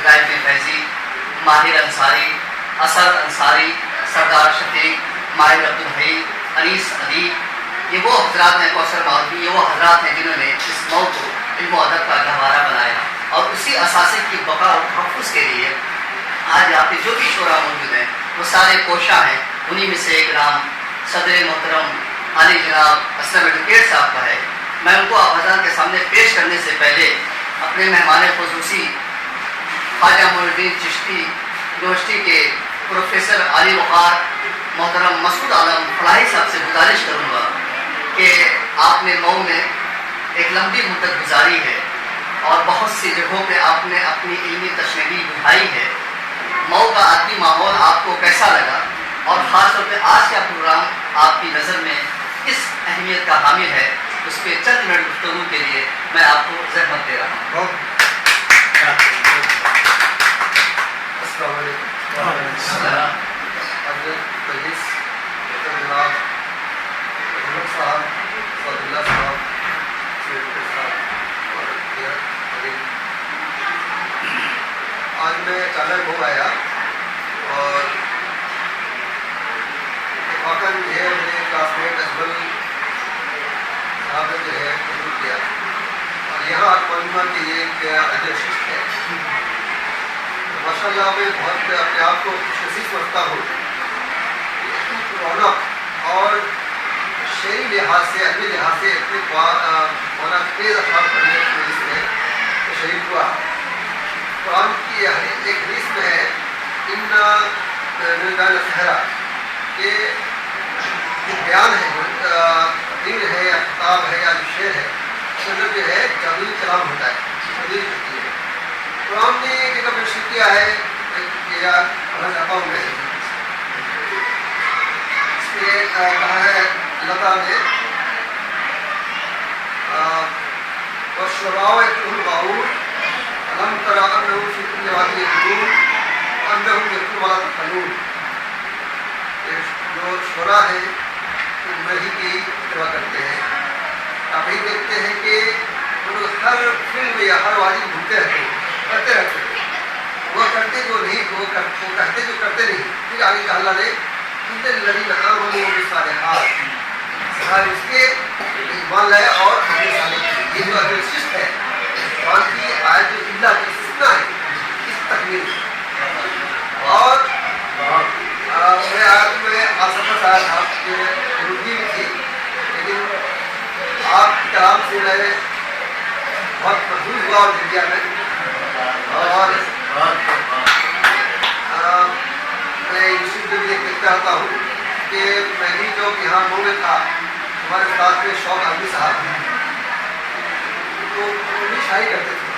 طائف فیضی، ماہر انصاری، اثر انصاری، سردار شفیق، ماہر عبدالحی، انیس ادیب، یہ وہ حضرات ہیں، کوثر ماؤدی، یہ وہ حضرات ہیں جنہوں نے اس مئو کو علم و ادب کا گہوارہ بنایا، اور اسی اثاثے کی بقا اور تحفظ کے لیے آج آپ کے جو بھی شعراء موجود ہیں وہ سارے کوشاں ہیں. انہی میں سے ایک نام صدر محترم علی جناب اسلم ایڈوکیٹ صاحب کا ہے. میں ان کو آپ حضرات کے سامنے پیش کرنے سے پہلے اپنے مہمان خصوصی خواجہ معین الدین چشتی یونیورسٹی کے پروفیسر علی وقار محترم مسعود عالم فلاحی صاحب سے گزارش کروں گا کہ آپ نے مئو میں ایک لمبی مدت گزاری ہے اور بہت سی جگہوں پہ آپ نے اپنی علمی تشنگی بڑھائی ہے. مئو کا عادی ماحول آپ کو کیسا لگا، اور خاص طور پہ آج کا پروگرام آپ کی نظر میں کس اہمیت کا حامل ہے، اس پہ چند منٹ گفتگو کے لیے میں آپ کو زحمت دے رہا ہوں. السلام علیکم. جناب محمد صاحب، فضل اللہ صاحب، آج میں اچانک ہو آیا اور اتفاقاً جو ہے میرے کلاس میٹ اجمل صاحب نے جو ہے قبول کیا، اور یہاں آج معلوم کہ یہ ایک نشست ہے. ماشاء اللہ میں بہت اپنے آپ کو خوش نصیب سمجھتا ہوں کہ اتنی رونق اور شعری لحاظ سے، ادبی لحاظ سے اتنے مانا تیز افراد پڑھنے کی وجہ سے تشریف ہوا. قرآن کی ایک حدیث میں ہے ان صحرا کہ جو بیان ہے، دین ہے یا خطاب ہے یا جو شعر ہے، اس کے اندر جو ہے جادوئی کلام ہوتا ہے، تبدیل ہوتی ہے. قرآن نے ایک جگہ پیش کیا ہے کہ یار پڑھنا چاہتا ہوں میں، اس میں کہا ہے اللہ تعالیٰ نے وَالشُّعَرَاءُ يَتَّبِعُهُمُ الْغَاوُونَ أَلَمْ تَرَ أَنَّهُمْ فِي كُلِّ وَادٍ يَهِيمُونَ وَأَنَّهُمْ يَكُونُونَ وَلَا يَفْعَلُونَ. جو شعراء ہیں وہ وحی کی اتباع کرتے ہیں. آپ یہ دیکھتے ہیں کہ وہ ہر فلم یا ہر وادی گھومتے رہتے ہیں، کرتے رہتے ہیں، وہ کرتے جو نہیں، وہ کہتے جو کرتے نہیں. پھر آگے کہا اللہ نے ان الذین آمنوا بالصالحات، اس کے ایمان لائے اور عمل صالح کیے. یہ جو نشست ہے قرآن کی آیت اللہ کی استثناء ہے اس تکمیل. اور میں آج میں آصف آیا تھا کہ اردو بھی تھی، لیکن آپ کے کلام سے میں بہت محفوظ ہوا اور مل گیا میں. اور میں اسی پہ بھی دیکھ چاہتا ہوں کہ میں بھی جو یہاں مئو میں تھا، ہمارے استاد کے شوق عالمی صاحب تو وہ بھی شاعری کرتے تھے،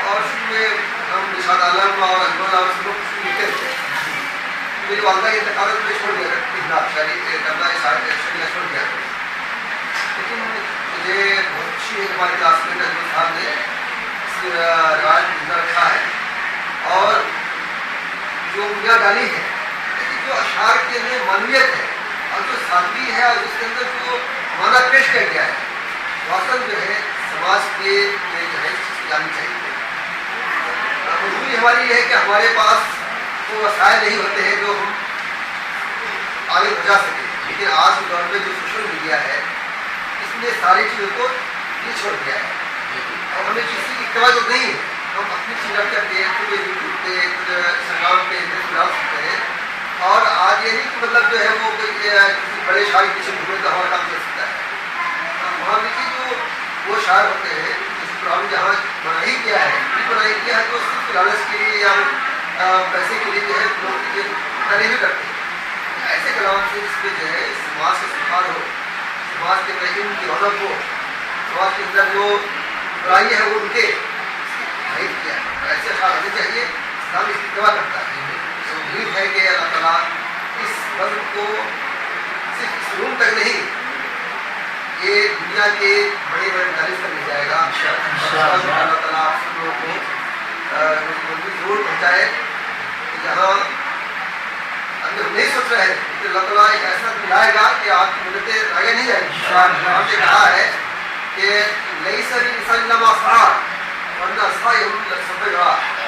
اور اس میں ہم نشاد عالم اور اجمل اور سب لوگ لکھتے تھے. میری والدہ کی انتقال میں چھوڑ دیا تھا، شاعری کرنا شاعری چھوڑ دیا تھا. لیکن مجھے بہت خوشی ہے کہ ہمارے کلاس میٹ اجمل صاحب نے اس رواج زندہ رکھا ہے اور جو بنیاد ڈالی ہے. لیکن جو اشعار کے اندر معنویت ہے اور جو سادگی ہے اور اس کے اندر جو معنی پیش کر گیا ہے، واقعاً جو ہے سماج کے لیے جو ہے جانی چاہیے. مجبوری ہماری یہ ہے کہ ہمارے پاس وہ وسائل نہیں ہوتے ہیں جو ہم آگے بڑھا سکیں. لیکن آج کے دور میں جو سوشل میڈیا ہے اس نے ساری چیزوں کو یہ چھوڑ دیا ہے، اور ہمیں کسی کی اتباع تو نہیں ہے. ہم اپنی چیزیں کر کے خود یوٹیوب پہ خود انسٹاگرام پہ ڈال سکتے ہیں. اور آج یہ نہیں کہ مطلب جو ہے وہ کسی بڑے شاعر کے پیچھے گھومے تو ہمارا کام چل سکتا ہے. وہاں کی جو وہ شاعر ہوتے ہیں جس قرآن جہاں مناہی کیا ہے، مناہی کیا ہے تو صرف لالچ کے لیے یا پیسے کے لیے جو ہے لوگ کی تعریفیں کرتے ہیں. ایسے کلام سے جس میں جو ہے سماج سے سفار ہو، سماج کے اندر علم کی رونق ہو، سماج کے اندر جو برائی ہے وہ رکے، نہیں کیا ایسے اشعار ہونے چاہیے. اسلام اس کی اتباع کرتا ہے. امید ہے کہ اللہ تعالیٰ اس بزم کو صرف اس روم تک نہیں، یہ دنیا کے بڑے بڑے مدارس تک لے جائے گا. اللہ تعالیٰ آپ سب لوگوں کو ضرور پہنچائے جہاں ہم نہیں سوچ رہے ہیں کہ اللہ تعالیٰ ایک ایسا دلائے گا کہ آپ کی مدتیں آگے نہیں جائیں گی. ہم نے کہا ہے کہ لئی سر انسان لما سعا ورنہ سعی ہم لسبے گا.